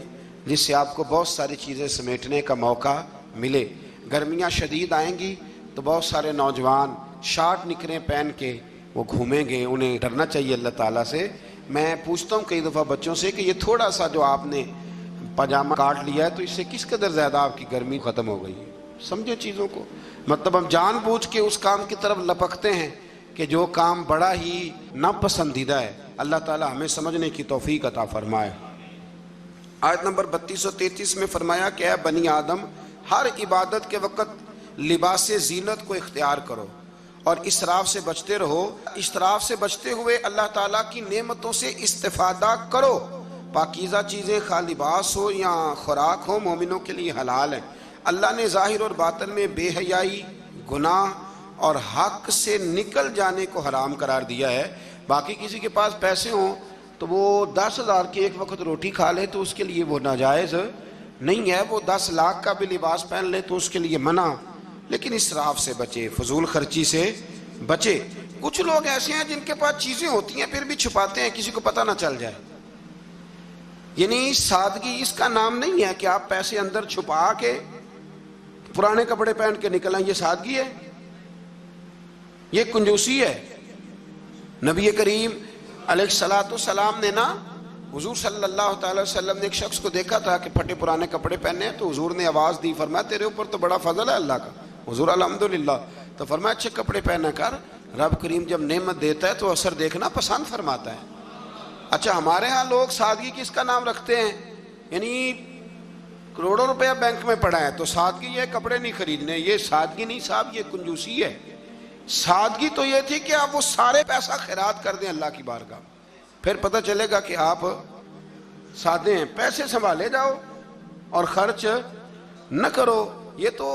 جس سے آپ کو بہت ساری چیزیں سمیٹنے کا موقع ملے۔ گرمیاں شدید آئیں گی تو بہت سارے نوجوان شارٹ نکریں پہن کے وہ گھومیں گے، انہیں ڈرنا چاہیے اللہ تعالیٰ سے۔ میں پوچھتا ہوں کئی دفعہ بچوں سے کہ یہ تھوڑا سا جو آپ نے پاجامہ کاٹ لیا ہے تو اس سے کس قدر زیادہ آپ کی گرمی ختم ہو گئی ہے۔ سمجھے چیزوں کو، مطلب ہم جان بوجھ کے اس کام کی طرف لپکتے ہیں کہ جو کام بڑا ہی ناپسندیدہ ہے۔ اللہ تعالیٰ ہمیں سمجھنے کی توفیق عطا فرمائے۔ آیت نمبر 32 و 33 میں فرمایا کہ اے بنی آدم، ہر عبادت کے وقت لباس زینت کو اختیار کرو اور اسراف سے بچتے رہو۔ اسراف سے بچتے ہوئے اللہ تعالیٰ کی نعمتوں سے استفادہ کرو۔ پاکیزہ چیزیں خواہ لباس ہو یا خوراک ہو مومنوں کے لیے حلال ہیں۔ اللہ نے ظاہر اور باطن میں بے حیائی، گناہ اور حق سے نکل جانے کو حرام قرار دیا ہے۔ باقی کسی کے پاس پیسے ہوں تو وہ 10,000 کی ایک وقت روٹی کھا لے تو اس کے لیے وہ ناجائز نہیں ہے، وہ 10 لاکھ کا بھی لباس پہن لے تو اس کے لیے منع، لیکن اسراف سے بچے، فضول خرچی سے بچے۔ کچھ لوگ ایسے ہیں جن کے پاس چیزیں ہوتی ہیں پھر بھی چھپاتے ہیں کسی کو پتہ نہ چل جائے۔ یعنی سادگی اس کا نام نہیں ہے کہ آپ پیسے اندر چھپا کے پرانے کپڑے پہن کے نکلیں، یہ سادگی ہے، یہ کنجوسی ہے۔ نبی کریم علیہ السلام نے نا، حضور صلی اللہ تعالی وسلم نے ایک شخص کو دیکھا تھا کہ پھٹے پرانے کپڑے پہنے ہیں، تو حضور نے آواز دی، فرمایا تیرے اوپر تو بڑا فضل ہے اللہ کا۔ حضور الحمدللہ، تو فرمایا اچھے کپڑے پہنا کر، رب کریم جب نعمت دیتا ہے تو اثر دیکھنا پسند فرماتا ہے۔ اچھا ہمارے ہاں لوگ سادگی کس کا نام رکھتے ہیں، یعنی کروڑوں روپیہ بینک میں پڑا ہے تو سادگی یہ کپڑے نہیں خریدنے، یہ سادگی نہیں صاحب، یہ کنجوسی ہے۔ سادگی تو یہ تھی کہ آپ وہ سارے پیسہ خیرات کر دیں اللہ کی بارگاہ، پھر پتہ چلے گا کہ آپ سادے ہیں۔ پیسے سنبھالے جاؤ اور خرچ نہ کرو۔ یہ تو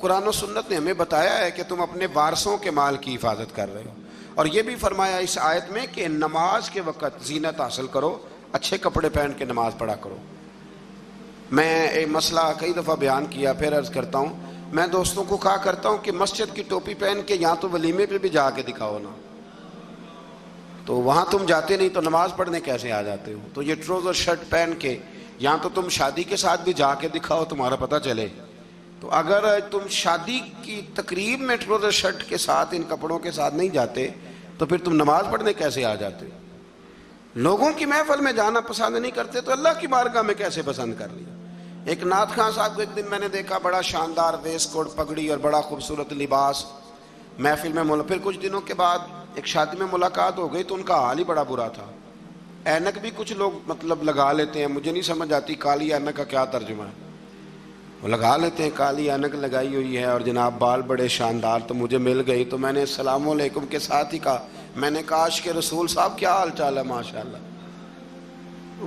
قرآن و سنت نے ہمیں بتایا ہے کہ تم اپنے وارثوں کے مال کی حفاظت کر رہے ہو۔ اور یہ بھی فرمایا اس آیت میں کہ نماز کے وقت زینت حاصل کرو، اچھے کپڑے پہن کے نماز پڑھا کرو۔ میں ایک مسئلہ کئی دفعہ بیان کیا، پھر عرض کرتا ہوں، میں دوستوں کو کہا کرتا ہوں کہ مسجد کی ٹوپی پہن کے یہاں تو ولیمے پہ بھی جا کے دکھاؤ نا، تو وہاں تم جاتے نہیں تو نماز پڑھنے کیسے آ جاتے ہو؟ تو یہ ٹروزر شرٹ پہن کے یہاں تو تم شادی کے ساتھ بھی جا کے دکھاؤ، تمہارا پتہ چلے۔ تو اگر تم شادی کی تقریب میں ٹروزر شرٹ کے ساتھ ان کپڑوں کے ساتھ نہیں جاتے تو پھر تم نماز پڑھنے کیسے آ جاتے؟ لوگوں کی محفل میں جانا پسند نہیں کرتے تو اللہ کی بارگاہ میں کیسے پسند کر لیا؟ ایک نعت خان صاحب کو ایک دن میں نے دیکھا، بڑا شاندار ویسٹ کوٹ پگڑی اور بڑا خوبصورت لباس محفل میں پھر کچھ دنوں کے بعد ایک شادی میں ملاقات ہو گئی تو ان کا حال ہی بڑا برا تھا۔ اینک بھی کچھ لوگ مطلب لگا لیتے ہیں، مجھے نہیں سمجھ آتی کالی اینک کا کیا ترجمہ ہے، وہ لگا لیتے ہیں، کالی اینک لگائی ہوئی ہے اور جناب بال بڑے شاندار۔ تو مجھے مل گئی تو میں نے السلام علیکم کے ساتھ ہی کہا، میں نے کہا عاشق رسول صاحب کیا حال چال ہے؟ ماشاءاللہ۔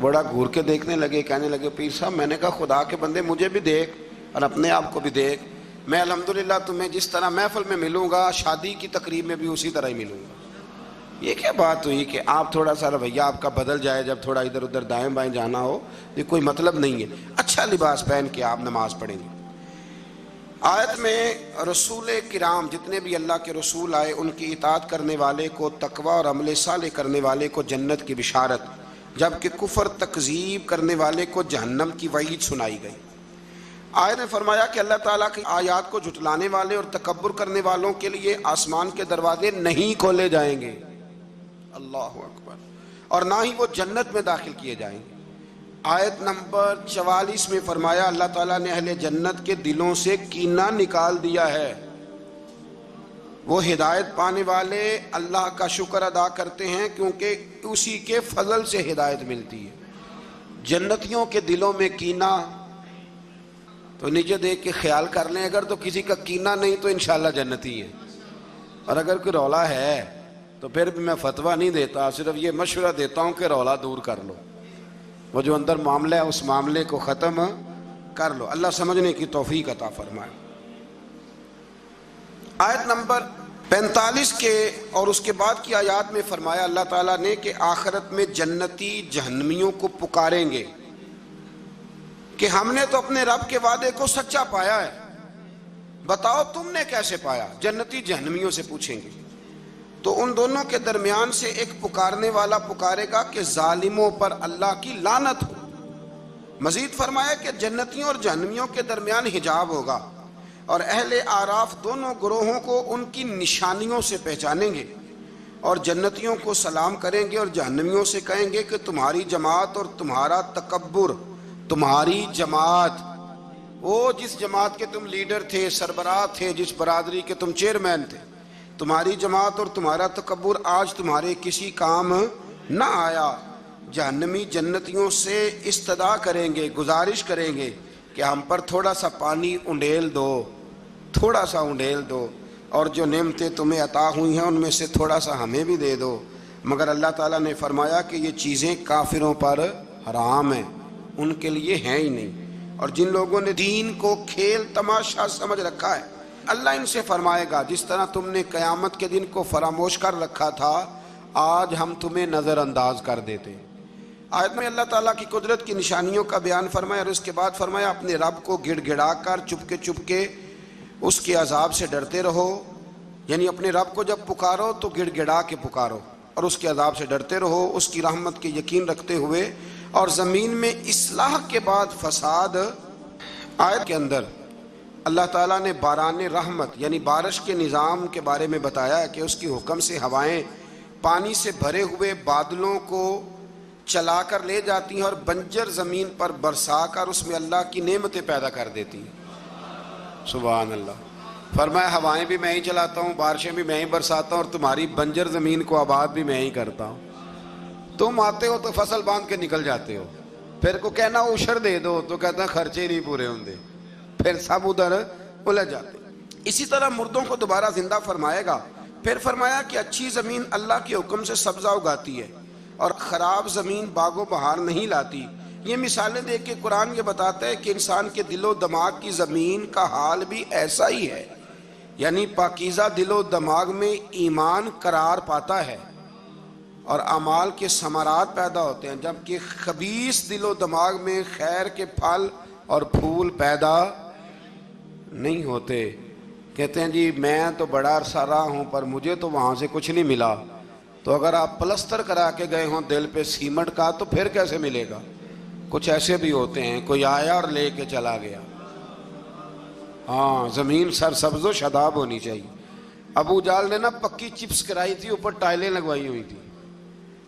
بڑا گھور کے دیکھنے لگے، کہنے لگے پیر صاحب، میں نے کہا خدا کے بندے مجھے بھی دیکھ اور اپنے آپ کو بھی دیکھ، میں الحمدللہ تمہیں جس طرح محفل میں ملوں گا شادی کی تقریب میں بھی اسی طرح ہی ملوں گا۔ یہ کیا بات ہوئی کہ آپ تھوڑا سا رویہ آپ کا بدل جائے جب تھوڑا ادھر ادھر دائیں بائیں جانا ہو؟ یہ کوئی مطلب نہیں ہے۔ اچھا لباس پہن کے آپ نماز پڑھیں گے۔ آیت میں رسول کرام جتنے بھی اللہ کے رسول آئے ان کی اطاعت کرنے والے کو تقوی اور عمل صالح کرنے والے کو جنت کی بشارت، جبکہ کفر تکذیب کرنے والے کو جہنم کی وعید سنائی گئی۔ آیت نے فرمایا کہ اللہ تعالیٰ کی آیات کو جھٹلانے والے اور تکبر کرنے والوں کے لیے آسمان کے دروازے نہیں کھولے جائیں گے، اللہ اکبر، اور نہ ہی وہ جنت میں داخل کیے جائیں گے۔ آیت نمبر 44 میں فرمایا اللہ تعالیٰ نے اہل جنت کے دلوں سے کینہ نکال دیا ہے، وہ ہدایت پانے والے اللہ کا شکر ادا کرتے ہیں کیونکہ اسی کے فضل سے ہدایت ملتی ہے۔ جنتیوں کے دلوں میں کینہ، تو نیچے دیکھ کے خیال کر لیں، اگر تو کسی کا کینہ نہیں تو انشاءاللہ جنتی ہے، اور اگر کوئی رولا ہے تو پھر بھی میں فتویٰ نہیں دیتا، صرف یہ مشورہ دیتا ہوں کہ رولا دور کر لو، وہ جو اندر معاملہ ہے اس معاملے کو ختم کر لو۔ اللہ سمجھنے کی توفیق عطا فرمائے۔ آیت نمبر 45 کے اور اس کے بعد کی آیات میں فرمایا اللہ تعالیٰ نے کہ آخرت میں جنتی جہنمیوں کو پکاریں گے کہ ہم نے تو اپنے رب کے وعدے کو سچا پایا ہے، بتاؤ تم نے کیسے پایا؟ جنتی جہنمیوں سے پوچھیں گے، تو ان دونوں کے درمیان سے ایک پکارنے والا پکارے گا کہ ظالموں پر اللہ کی لعنت ہو۔ مزید فرمایا کہ جنتیوں اور جہنمیوں کے درمیان حجاب ہوگا، اور اہل اعراف دونوں گروہوں کو ان کی نشانیوں سے پہچانیں گے، اور جنتیوں کو سلام کریں گے اور جہنمیوں سے کہیں گے کہ تمہاری جماعت اور تمہارا تکبر، تمہاری جماعت، وہ جس جماعت کے تم لیڈر تھے، سربراہ تھے، جس برادری کے تم چیئرمین تھے، تمہاری جماعت اور تمہارا تکبر آج تمہارے کسی کام نہ آیا۔ جہنمی جنتیوں سے استدعا کریں گے، گزارش کریں گے کہ ہم پر تھوڑا سا پانی انڈیل دو، تھوڑا سا انڈیل دو، اور جو نعمتیں تمہیں عطا ہوئی ہیں ان میں سے تھوڑا سا ہمیں بھی دے دو۔ مگر اللہ تعالیٰ نے فرمایا کہ یہ چیزیں کافروں پر حرام ہیں، ان کے لیے ہیں ہی نہیں۔ اور جن لوگوں نے دین کو کھیل تماشا سمجھ رکھا ہے، اللہ ان سے فرمائے گا جس طرح تم نے قیامت کے دن کو فراموش کر رکھا تھا، آج ہم تمہیں نظر انداز کر دیتے۔ آیت میں اللہ تعالیٰ کی قدرت کی نشانیوں کا بیان فرمایا، اور اس کے بعد فرمایا اپنے رب کو گڑ گڑا کر چپ کے اس کے عذاب سے ڈرتے رہو، یعنی اپنے رب کو جب پکارو تو گڑ گڑا کے پکارو اور اس کے عذاب سے ڈرتے رہو، اس کی رحمت کے یقین رکھتے ہوئے، اور زمین میں اصلاح کے بعد فساد۔ آیت کے اندر اللہ تعالیٰ نے باران رحمت یعنی بارش کے نظام کے بارے میں بتایا کہ اس کی حکم سے ہوائیں پانی سے بھرے ہوئے بادلوں کو چلا کر لے جاتی ہیں اور بنجر زمین پر برسا کر اس میں اللہ کی نعمتیں پیدا کر دیتی ہیں۔ سبحان اللہ۔ فرمایا ہوائیں بھی میں ہی چلاتا ہوں، بارشیں بھی میں ہی برساتا ہوں، اور تمہاری بنجر زمین کو آباد بھی میں ہی کرتا ہوں۔ تم آتے ہو تو فصل باندھ کے نکل جاتے ہو، پھر کو کہنا عشر دے دو تو کہتا ہے خرچے نہیں پورے ہوندے، پھر سب ادھر الجھ جاتے۔ اسی طرح مردوں کو دوبارہ زندہ فرمائے گا۔ پھر فرمایا کہ اچھی زمین اللہ کے حکم سے سبزہ اگاتی ہے اور خراب زمین باغ و بہار نہیں لاتی۔ یہ مثالیں دے کے قرآن یہ بتاتا ہے کہ انسان کے دل و دماغ کی زمین کا حال بھی ایسا ہی ہے، یعنی پاکیزہ دل و دماغ میں ایمان قرار پاتا ہے اور اعمال کے ثمرات پیدا ہوتے ہیں، جبکہ خبیث دل و دماغ میں خیر کے پھل اور پھول پیدا نہیں ہوتے۔ کہتے ہیں جی میں تو بڑا عرصہ رہا ہوں پر مجھے تو وہاں سے کچھ نہیں ملا، تو اگر آپ پلستر کرا کے گئے ہوں دل پہ سیمنٹ کا تو پھر کیسے ملے گا؟ کچھ ایسے بھی ہوتے ہیں، کوئی آیا اور لے کے چلا گیا۔ ہاں، زمین سرسبز و شاداب ہونی چاہیے۔ ابو جال نے نا پکی چپس کرائی تھی، اوپر ٹائلیں لگوائی ہوئی تھی،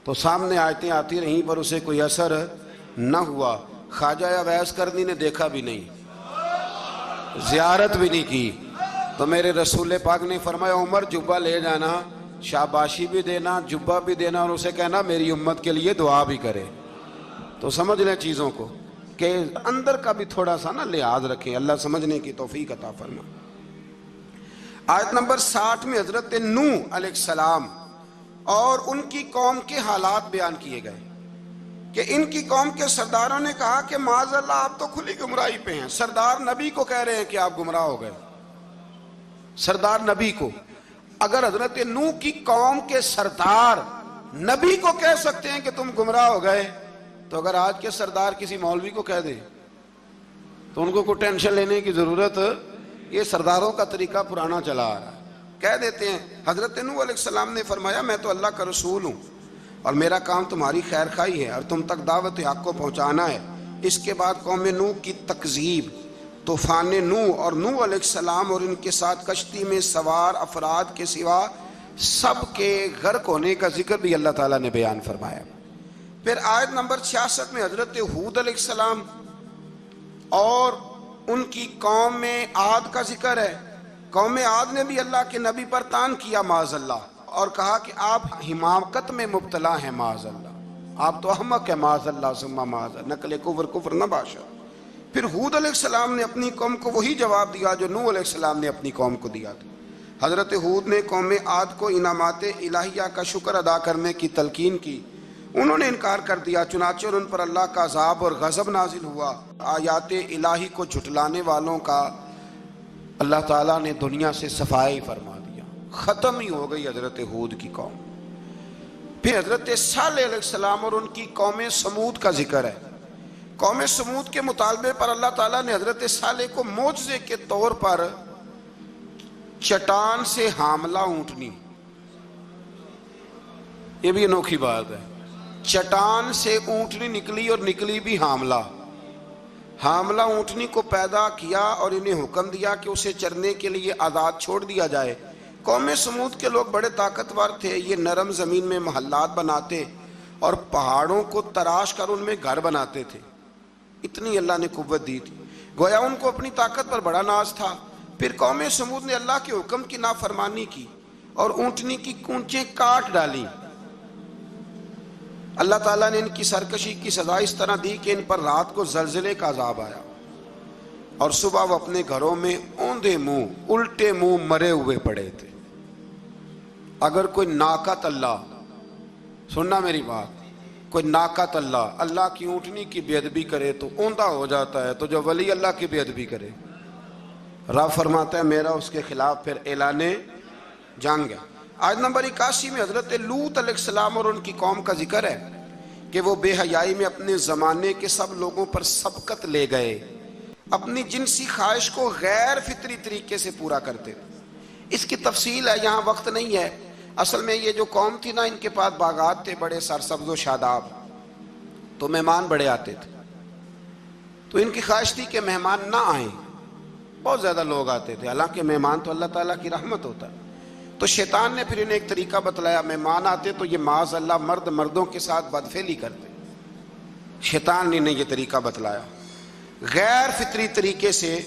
تو سامنے آیتیں آتی رہیں پر اسے کوئی اثر نہ ہوا۔ خواجہ اویس کرنی نے دیکھا بھی نہیں، زیارت بھی نہیں کی، تو میرے رسول پاک نے فرمایا عمر جبہ لے جانا، شاباشی بھی دینا، جبہ بھی دینا، اور اسے کہنا میری امت کے لیے دعا بھی کرے۔ تو سمجھ لیں چیزوں کو کہ اندر کا بھی تھوڑا سا نا لحاظ رکھیں، اللہ سمجھنے کی توفیق عطا فرما۔ آیت نمبر 60 میں حضرت نوح علیہ السلام اور ان کی قوم کے حالات بیان کیے گئے کہ ان کی قوم کے سرداروں نے کہا کہ معاذ اللہ آپ تو کھلی گمراہی پہ ہیں۔ سردار نبی کو کہہ رہے ہیں کہ آپ گمراہ ہو گئے، سردار نبی کو۔ اگر حضرت نوح کی قوم کے سردار نبی کو کہہ سکتے ہیں کہ تم گمراہ ہو گئے، تو اگر آج کے سردار کسی مولوی کو کہہ دے تو ان کو کوئی ٹینشن لینے کی ضرورت، یہ سرداروں کا طریقہ پرانا چلا آ رہا ہے، کہہ دیتے ہیں۔ حضرت نوح علیہ السلام نے فرمایا میں تو اللہ کا رسول ہوں اور میرا کام تمہاری خیر خواہی ہے اور تم تک دعوت حق کو پہنچانا ہے۔ اس کے بعد قوم نوح کی تکذیب، طوفان نوح اور نوح علیہ السلام اور ان کے ساتھ کشتی میں سوار افراد کے سوا سب کے غرق ہونے کا ذکر بھی اللہ تعالیٰ نے بیان فرمایا۔ پھر آیت نمبر 66 میں حضرت ہود علیہ السلام اور ان کی قوم میں عاد کا ذکر ہے۔ قوم عاد نے بھی اللہ کے نبی پر طعن کیا معاذ اللہ، اور کہا کہ آپ حماقت میں مبتلا ہیں معاذ اللہ، آپ تو احمق ہیں معاذ اللہ ثم معاذ اللہ، نقل کفر نہ باشا۔ پھر ہود علیہ السلام نے اپنی قوم کو وہی جواب دیا جو نوح علیہ السلام نے اپنی قوم کو دیا تھا۔ حضرت ہود نے قوم عاد کو انعامات الہیہ کا شکر ادا کرنے کی تلقین کی، انہوں نے انکار کر دیا، چنانچہ ان پر اللہ کا عذاب اور غضب نازل ہوا۔ آیات الہی کو جھٹلانے والوں کا اللہ تعالیٰ نے دنیا سے صفائی فرما دیا، ختم ہی ہو گئی حضرت ہود کی قوم۔ پھر حضرت صالح علیہ السلام اور ان کی قوم سمود کا ذکر ہے۔ قوم سمود کے مطالبے پر اللہ تعالیٰ نے حضرت صالح کو معجزے کے طور پر چٹان سے حاملہ اونٹنی، یہ بھی انوکھی بات ہے، چٹان سے اونٹنی نکلی اور نکلی بھی حاملہ اونٹنی کو پیدا کیا اور انہیں حکم دیا کہ اسے چرنے کے لیے آزاد چھوڑ دیا جائے۔ قوم سمود کے لوگ بڑے طاقتور تھے، یہ نرم زمین میں محلات بناتے اور پہاڑوں کو تراش کر ان میں گھر بناتے تھے، اتنی اللہ نے قوت دی تھی، گویا ان کو اپنی طاقت پر بڑا ناز تھا۔ پھر قوم سمود نے اللہ کے حکم کی نافرمانی کی اور اونٹنی کی کونچیں کاٹ ڈالیں۔ اللہ تعالیٰ نے ان کی سرکشی کی سزا اس طرح دی کہ ان پر رات کو زلزلے کا عذاب آیا اور صبح وہ اپنے گھروں میں اوندے منہ الٹے منہ مرے ہوئے پڑے تھے۔ اگر کوئی ناقت اللہ، سننا میری بات، کوئی ناقت اللہ کی اونٹنی کی بے ادبی کرے تو اوندا ہو جاتا ہے، تو جو ولی اللہ کی بے ادبی کرے، رب فرماتا ہے میرا اس کے خلاف پھر اعلان جنگ ہے۔ آیت نمبر 81 میں حضرت لوط علیہ السلام اور ان کی قوم کا ذکر ہے کہ وہ بے حیائی میں اپنے زمانے کے سب لوگوں پر سبقت لے گئے، اپنی جنسی خواہش کو غیر فطری طریقے سے پورا کرتے تھے۔ اس کی تفصیل ہے، یہاں وقت نہیں ہے۔ اصل میں یہ جو قوم تھی نا، ان کے پاس باغات تھے بڑے سرسبز و شاداب، تو مہمان بڑے آتے تھے، تو ان کی خواہش تھی کہ مہمان نہ آئیں، بہت زیادہ لوگ آتے تھے، حالانکہ مہمان تو اللہ تعالیٰ کی رحمت ہوتا ہے۔ تو شیطان نے پھر انہیں ایک طریقہ بتلایا، مہمان آتے تو یہ معاذ اللہ مرد مردوں کے ساتھ بدفعلی کرتے، شیطان نے انہیں یہ طریقہ بتلایا، غیر فطری طریقے سے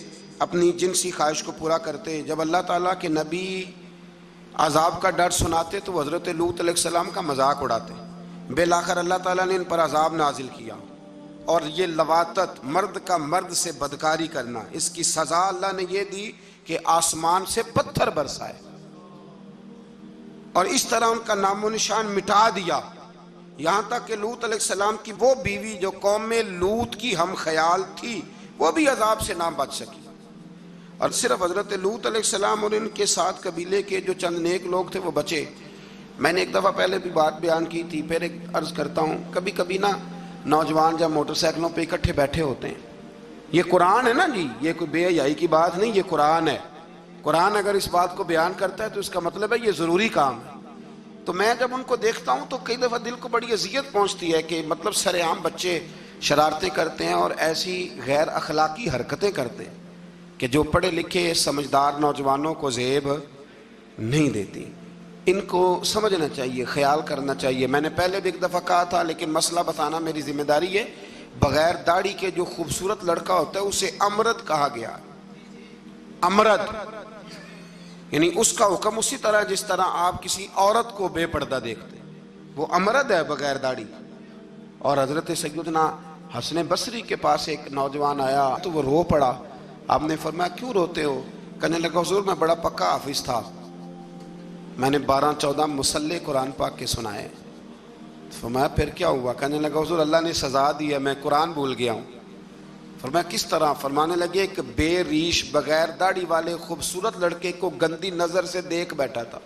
اپنی جنسی خواہش کو پورا کرتے۔ جب اللہ تعالیٰ کے نبی عذاب کا ڈر سناتے تو وہ حضرت لوط علیہ السلام کا مذاق اڑاتے، بالآخر اللہ تعالیٰ نے ان پر عذاب نازل کیا، اور یہ لواطت، مرد کا مرد سے بدکاری کرنا، اس کی سزا اللہ نے یہ دی کہ آسمان سے پتھر برسائے، اور اس طرح ان کا نام و نشان مٹا دیا، یہاں تک کہ لوط علیہ السلام کی وہ بیوی جو قوم میں لوط کی ہم خیال تھی وہ بھی عذاب سے نہ بچ سکی، اور صرف حضرت لوط علیہ السلام اور ان کے ساتھ قبیلے کے جو چند نیک لوگ تھے وہ بچے۔ میں نے ایک دفعہ پہلے بھی بات بیان کی تھی، پھر ایک عرض کرتا ہوں، کبھی کبھی نا نوجوان جب موٹر سائیکلوں پہ اکٹھے بیٹھے ہوتے ہیں، یہ قرآن ہے نا جی، یہ کوئی بے حیائی کی بات نہیں، یہ قرآن ہے، قرآن اگر اس بات کو بیان کرتا ہے تو اس کا مطلب ہے یہ ضروری کام ہے۔ تو میں جب ان کو دیکھتا ہوں تو کئی دفعہ دل کو بڑی اذیت پہنچتی ہے کہ مطلب سر عام بچے شرارتیں کرتے ہیں اور ایسی غیر اخلاقی حرکتیں کرتے ہیں کہ جو پڑھے لکھے سمجھدار نوجوانوں کو زیب نہیں دیتی۔ ان کو سمجھنا چاہیے، خیال کرنا چاہیے۔ میں نے پہلے بھی ایک دفعہ کہا تھا، لیکن مسئلہ بتانا میری ذمہ داری ہے، بغیر داڑھی کے جو خوبصورت لڑکا ہوتا ہے اسے امرد کہا گیا، امرد، یعنی اس کا حکم اسی طرح جس طرح آپ کسی عورت کو بے پردہ دیکھتے، وہ امرد ہے بغیر داڑھی۔ اور حضرت سیدنا حسن بصری کے پاس ایک نوجوان آیا تو وہ رو پڑا، آپ نے فرمایا کیوں روتے ہو؟ کہنے لگا حضور میں بڑا پکا حافظ تھا، میں نے 12-14 مصلے قرآن پاک کے سنائے۔ فرمایا پھر کیا ہوا؟ کہنے لگا حضور اللہ نے سزا دی ہے، میں قرآن بھول گیا ہوں۔ فرمایا کس طرح؟ فرمانے لگے ایک بے ریش بغیر داڑھی والے خوبصورت لڑکے کو گندی نظر سے دیکھ بیٹھا تھا،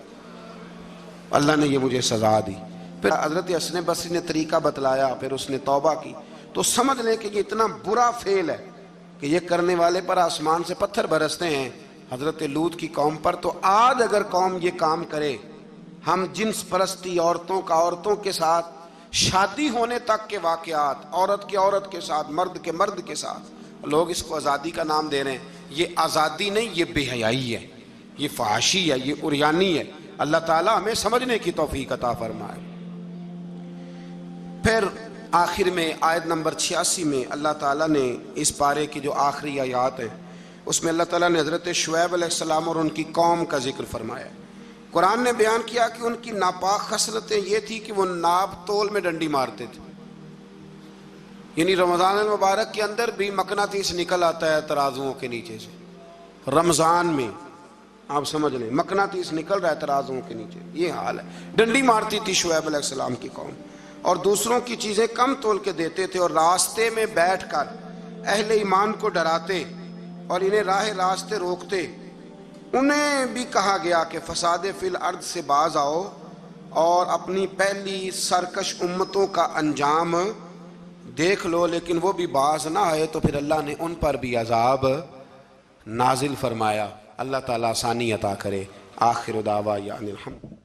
اللہ نے یہ مجھے سزا دی۔ پھر حضرت حسن بصری نے طریقہ بتلایا، پھر اس نے توبہ کی، تو سمجھ لیں کہ یہ اتنا برا فعل ہے کہ یہ کرنے والے پر آسمان سے پتھر برستے ہیں۔ حضرت لوط کی قوم پر تو آج اگر قوم یہ کام کرے، ہم جنس پرستی، عورتوں کا عورتوں کے ساتھ، شادی ہونے تک کے واقعات، عورت کے عورت کے ساتھ، مرد کے مرد کے ساتھ، لوگ اس کو آزادی کا نام دے رہے ہیں. یہ آزادی نہیں، یہ بے حیائی ہے، یہ فحاشی ہے، یہ عریانی ہے. اللہ تعالیٰ ہمیں سمجھنے کی توفیق عطا فرمائے. پھر آخر میں آیت نمبر 86 میں اللہ تعالیٰ نے اس پارے کی جو آخری آیات ہیں اس میں اللہ تعالیٰ نے حضرت شعیب علیہ السلام اور ان کی قوم کا ذکر فرمایا. قرآن نے بیان کیا کہ ان کی ناپاک خصلتیں یہ تھی کہ وہ ناپ تول میں ڈنڈی مارتے تھے. یعنی رمضان المبارک کے اندر بھی مقناطیس نکل آتا ہے ترازوؤں کے نیچے سے. رمضان میں آپ سمجھ لیں مقناطیس نکل رہا ہے ترازوؤں کے نیچے، یہ حال ہے. ڈنڈی مارتی تھی شعیب علیہ السلام کی قوم، اور دوسروں کی چیزیں کم تول کے دیتے تھے، اور راستے میں بیٹھ کر اہل ایمان کو ڈراتے اور انہیں راہ راستے روکتے. انہیں بھی کہا گیا کہ فساد فی الارض سے باز آؤ اور اپنی پہلی سرکش امتوں کا انجام دیکھ لو، لیکن وہ بھی باز نہ آئے تو پھر اللہ نے ان پر بھی عذاب نازل فرمایا. اللہ تعالیٰ آسانی عطا کرے. آخر دعوانا الحمد.